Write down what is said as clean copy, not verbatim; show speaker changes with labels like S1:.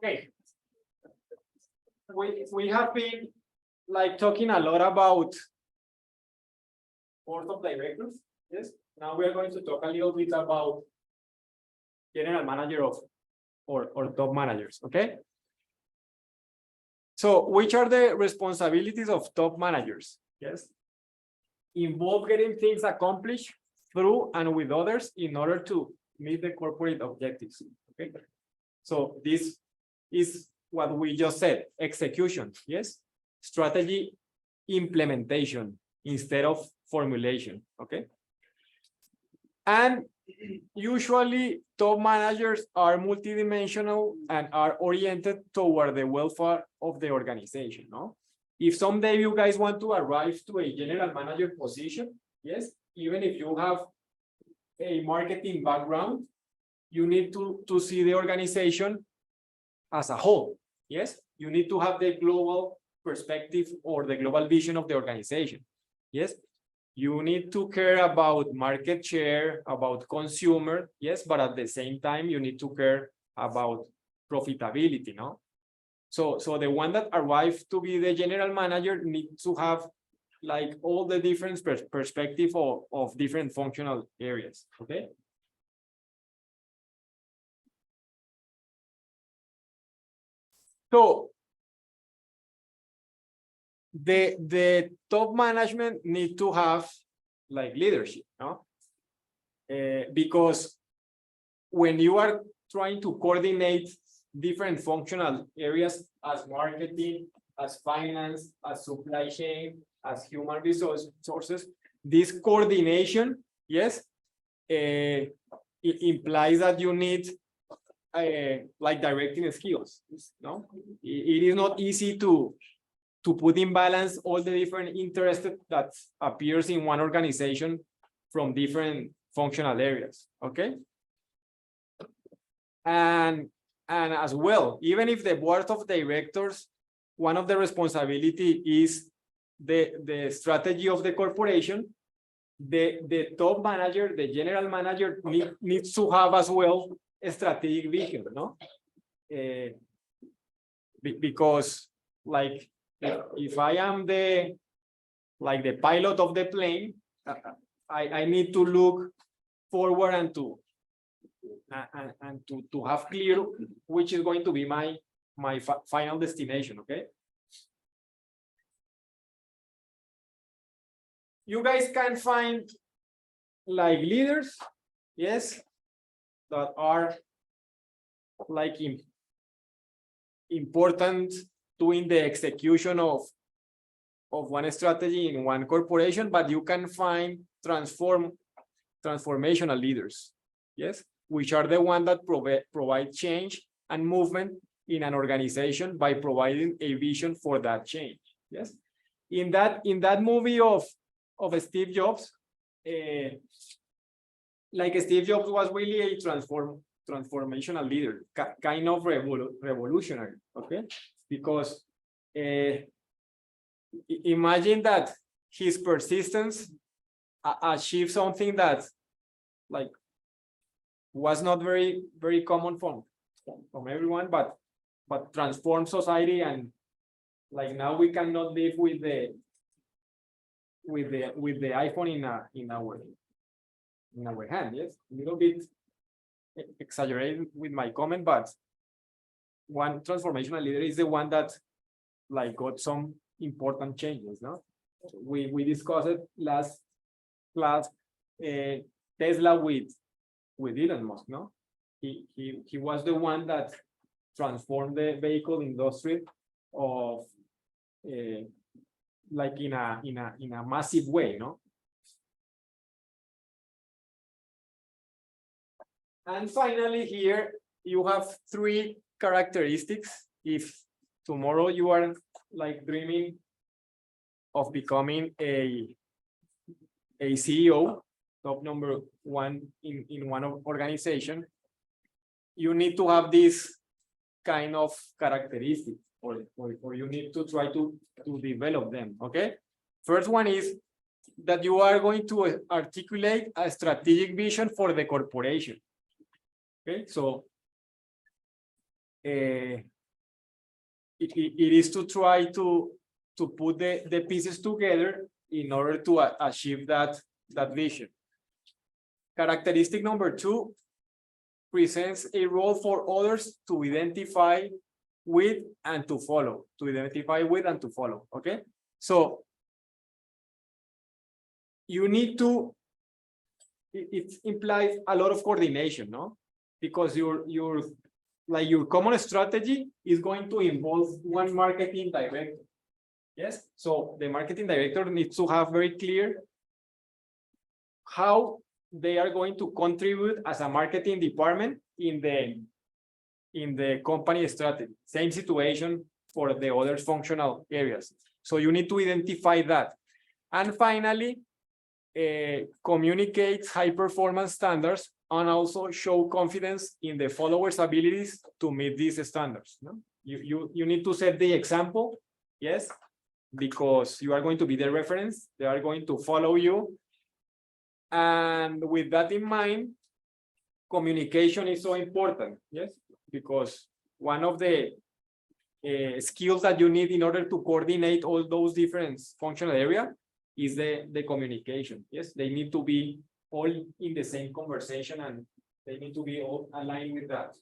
S1: Okay. We have been like talking a lot about board of directors. Yes. Now we are going to talk a little bit about general manager of or top managers. Okay. So which are the responsibilities of top managers? Yes. Involve getting things accomplished through and with others in order to meet the corporate objectives. Okay. So this is what we just said, execution, yes? Strategy implementation instead of formulation, okay? And usually top managers are multidimensional and are oriented toward the welfare of the organization, no? If someday you guys want to arrive to a general manager position, yes, even if you have a marketing background, you need to see the organization as a whole. Yes, you need to have the global perspective or the global vision of the organization. Yes, you need to care about market share, about consumer. Yes, but at the same time, you need to care about profitability. No, so the one that arrives to be the general manager needs to have like all the different perspective of different functional areas. Okay. So the top management need to have like leadership, no? Because when you are trying to coordinate different functional areas as marketing, as finance, as supply chain, as human resources, this coordination, yes, it implies that you need like directing skills, no? It is not easy to put in balance all the different interests that appears in one organization from different functional areas, okay? And as well, even if the board of directors, one of the responsibility is the strategy of the corporation, the top manager, the general manager needs to have as well a strategic vision, no? Because like if I am the pilot of the plane, I need to look forward and to have clear which is going to be my final destination. Okay. You guys can find like leaders, yes, that are like important doing the execution of one strategy in one corporation, but you can find transformational leaders, yes, which are the ones that provide change and movement in an organization by providing a vision for that change. Yes, in that movie of Steve Jobs, like Steve Jobs was really a transformational leader, kind of revolutionary. Okay, because imagine that his persistence achieved something that like was not very common from everyone, but transformed society, and like now we cannot live with the iPhone in our hand. Yes, a little bit exaggerated with my comment, but one transformational leader is the one that like got some important changes. No, we discussed it last class. Tesla with Elon Musk. No, he was the one that transformed the vehicle industry of like in a massive way. No. And finally, here you have three characteristics if tomorrow you are like dreaming of becoming a CEO, top number one in one organization, you need to have this kind of characteristics, or you need to try to develop them, okay? First one is that you are going to articulate a strategic vision for the corporation, okay? So it is to try to put the pieces together in order to achieve that vision. Characteristic number 2 presents a role for others to identify with and to follow, okay? So you need to, it implies a lot of coordination, no? Because your common strategy is going to involve one marketing director. Yes, so the marketing director needs to have very clear how they are going to contribute as a marketing department in the company strategy. Same situation for the other functional areas. So you need to identify that. And finally, communicate high performance standards and also show confidence in the followers' abilities to meet these standards. No? You need to set the example, yes, because you are going to be the reference, they are going to follow you. And with that in mind, communication is so important, yes, because one of the skills that you need in order to coordinate all those different functional areas is the communication. Yes, they need to be all in the same conversation and they need to be all aligned with that.